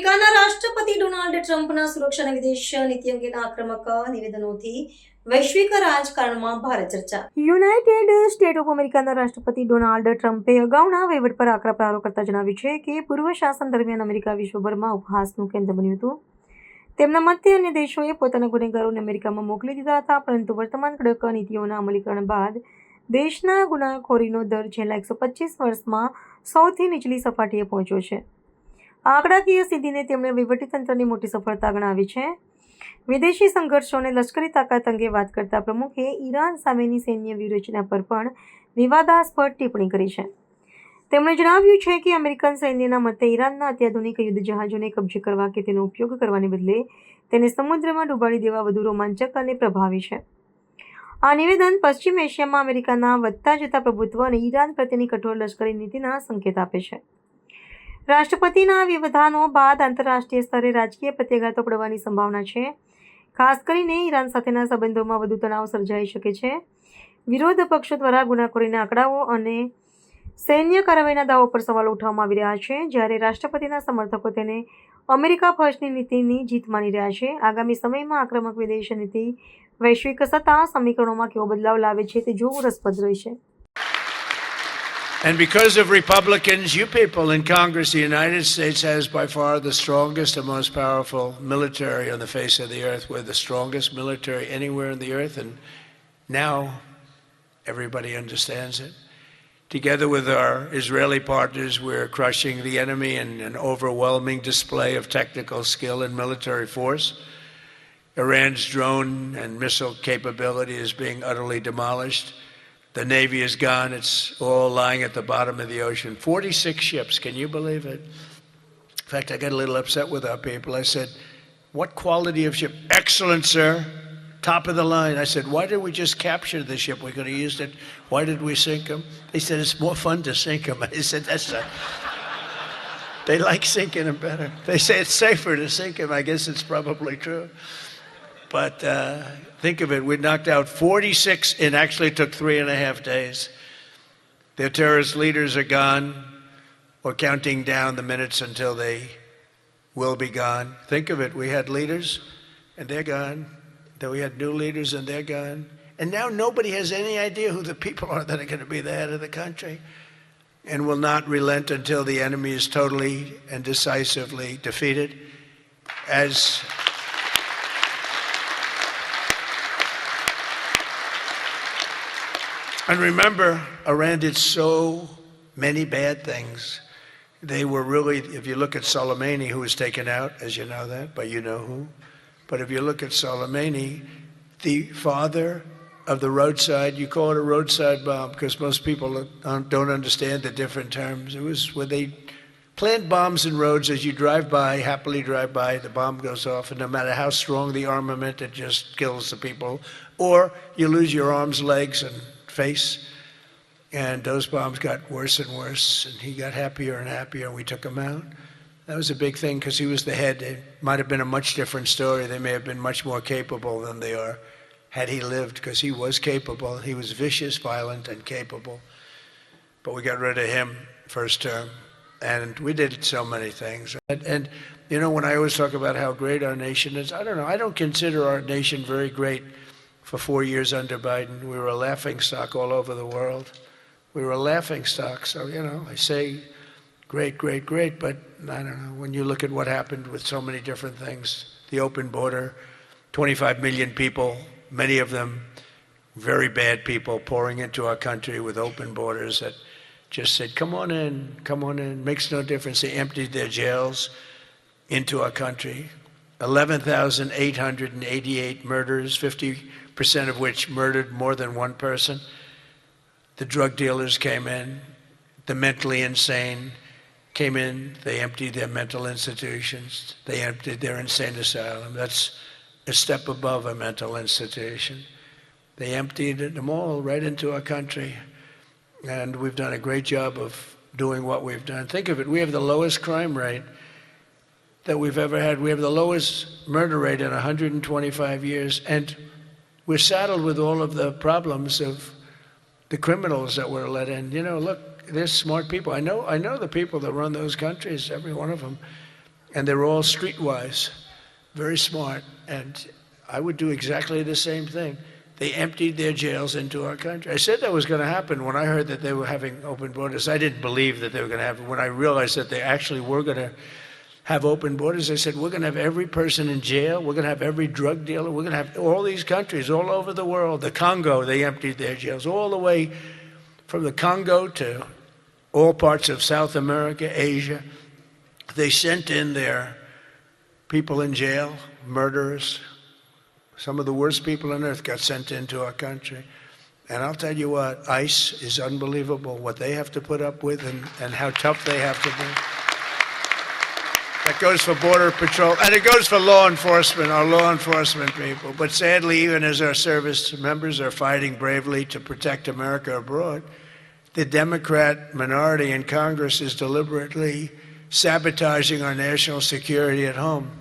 અમેરિકાના રાષ્ટ્રપતિ ડોનાલ્ડ ટ્રમ્પના સુરક્ષા અને વિદેશ નીતિ અંગેના આક્રમક નિવેદનોથી વૈશ્વિક રાજકારણમાં ભારે ચર્ચા. યુનાઇટેડ સ્ટેટ્સ ઓફ અમેરિકાના રાષ્ટ્રપતિ ડોનાલ્ડ ટ્રમ્પે અગાઉના વહીવટ પર આકરા પ્રહારો કરતા જણાવ્યું છે કે પૂર્વ શાસન દરમિયાન અમેરિકા વિશ્વભરમાં ઉપહાસનું કેન્દ્ર બન્યું હતું. તેમના મતે અન્ય દેશોએ પોતાના ગુનેગારોને અમેરિકામાં મોકલી દીધા હતા, પરંતુ વર્તમાન કડક નીતિઓના અમલીકરણ બાદ દેશના ગુનાખોરીનો દર છેલ્લા 125 વર્ષમાં સૌથી નીચલી સપાટીએ પહોંચ્યો છે. આંકડાકીય સિદ્ધિને તેમણે વહીવટીતંત્રની મોટી સફળતા ગણાવી છે. વિદેશી સંઘર્ષો અને લશ્કરી તાકાત અંગે વાત કરતા પ્રમુખે ઈરાન સામેની સૈન્ય વ્યૂહરચના પર પણ વિવાદાસ્પદ ટિપ્પણી કરી છે. તેમણે જણાવ્યું છે કે અમેરિકન સૈન્યના મતે ઈરાનના અત્યાધુનિક યુદ્ધ જહાજોને કબજે કરવા કે તેનો ઉપયોગ કરવાને બદલે તેને સમુદ્રમાં ડૂબાડી દેવા વધુ રોમાંચક અને પ્રભાવી છે. આ નિવેદન પશ્ચિમ એશિયામાં અમેરિકાના વધતા જતા પ્રભુત્વ અને ઈરાન પ્રત્યેની કઠોર લશ્કરી નીતિના સંકેત આપે છે. રાષ્ટ્રપતિના વિધાનો બાદ આંતરરાષ્ટ્રીય સ્તરે રાજકીય પ્રત્યાઘાતો પડવાની સંભાવના છે. ખાસ કરીને ઈરાન સાથેના સંબંધોમાં વધુ તણાવ સર્જાઈ શકે છે. વિરોધ પક્ષો દ્વારા ગુનાખોરીના આંકડાઓ અને સૈન્ય કાર્યવાહીના દાવો પર સવાલો ઉઠાવવામાં આવી રહ્યા છે, જ્યારે રાષ્ટ્રપતિના સમર્થકો તેને અમેરિકા ફર્સ્ટની નીતિની જીત માની રહ્યા છે. આગામી સમયમાં આક્રમક વિદેશ નીતિ વૈશ્વિક સત્તા સમીકરણોમાં કેવો બદલાવ લાવે છે તે જોવું રસપ્રદ રહેશે. And because of Republicans, you people in Congress, the United States has by far the strongest and most powerful military on the face of the earth. We're the strongest military anywhere on the earth, and now everybody understands it. Together with our Israeli partners, we're crushing the enemy in an overwhelming display of technical skill and military force. Iran's drone and missile capability is being utterly demolished. The Navy is gone. It's all lying at the bottom of the ocean. 46 ships. Can you believe it? In fact, I got a little upset with our people. I said, what quality of ship? Excellent, sir. Top of the line. I said, why did we just capture the ship? We could have used it. Why did we sink them? They said, it's more fun to sink them. I said, they like sinking them better. They say it's safer to sink them. I guess it's probably true. But think of it, we knocked out 46, and actually took 3.5 days. Their terrorist leaders are gone. We're counting down the minutes until they will be gone. Think of it, we had leaders, and they're gone. Then we had new leaders, and they're gone. And now nobody has any idea who the people are that are going to be the head of the country, and will not relent until the enemy is totally and decisively defeated. And remember, Iran did so many bad things. They were really, if you look at Soleimani, who was taken out, as you know that, but you know who. But if you look at Soleimani, the father of the roadside, you call it a roadside bomb because most people don't understand the different terms. It was where they plant bombs in roads as you drive by, happily drive by, the bomb goes off, and no matter how strong the armament, it just kills the people. Or you lose your arms, legs, and face, and those bombs got worse and worse, and he got happier and happier, and we took him out. That was a big thing because he was the head. It might have been a much different story. They may have been much more capable than they are had he lived, because he was capable. He was vicious, violent, and capable. But we got rid of him first term, and we did so many things. And you know, when I always talk about how great our nation is, I don't know, I don't consider our nation very great. For 4 years under Biden, we were a laughingstock all over the world. We were a laughingstock. So, you know, I say great, great, great, but I don't know. When you look at what happened with so many different things, the open border, 25 million people, many of them very bad people pouring into our country with open borders that just said, come on in, makes no difference. They emptied their jails into our country. 11,888 murders, 50% of which murdered more than one person. The drug dealers came in, the mentally insane came in, they emptied their mental institutions, they emptied their insane asylum. That's a step above a mental institution. They emptied them all right into our country, and we've done a great job of doing what we've done. Think of it, we have the lowest crime rate that we've ever had. We have the lowest murder rate in 125 years, and we're saddled with all of the problems of the criminals that were let in. You know, look, they're smart people. I know the people that run those countries, every one of them. and they're all streetwise, very smart, and I would do exactly the same thing. They emptied their jails into our country. I said that was going to happen when I heard that they were having open borders. I didn't believe that they were going to happen. When I realized that they actually were going to have open borders, I said, we're going to have every person in jail. We're going to have every drug dealer. We're going to have all these countries all over the world. The Congo, they emptied their jails all the way from the Congo to all parts of South America, Asia. They sent in their people in jail, murderers. Some of the worst people on earth got sent into our country. And I'll tell you what, ICE is unbelievable, what they have to put up with and how tough they have to be. That goes for Border Patrol, and it goes for law enforcement, our law enforcement people. But sadly, even as our service members are fighting bravely to protect America abroad, the Democrat minority in Congress is deliberately sabotaging our national security at home.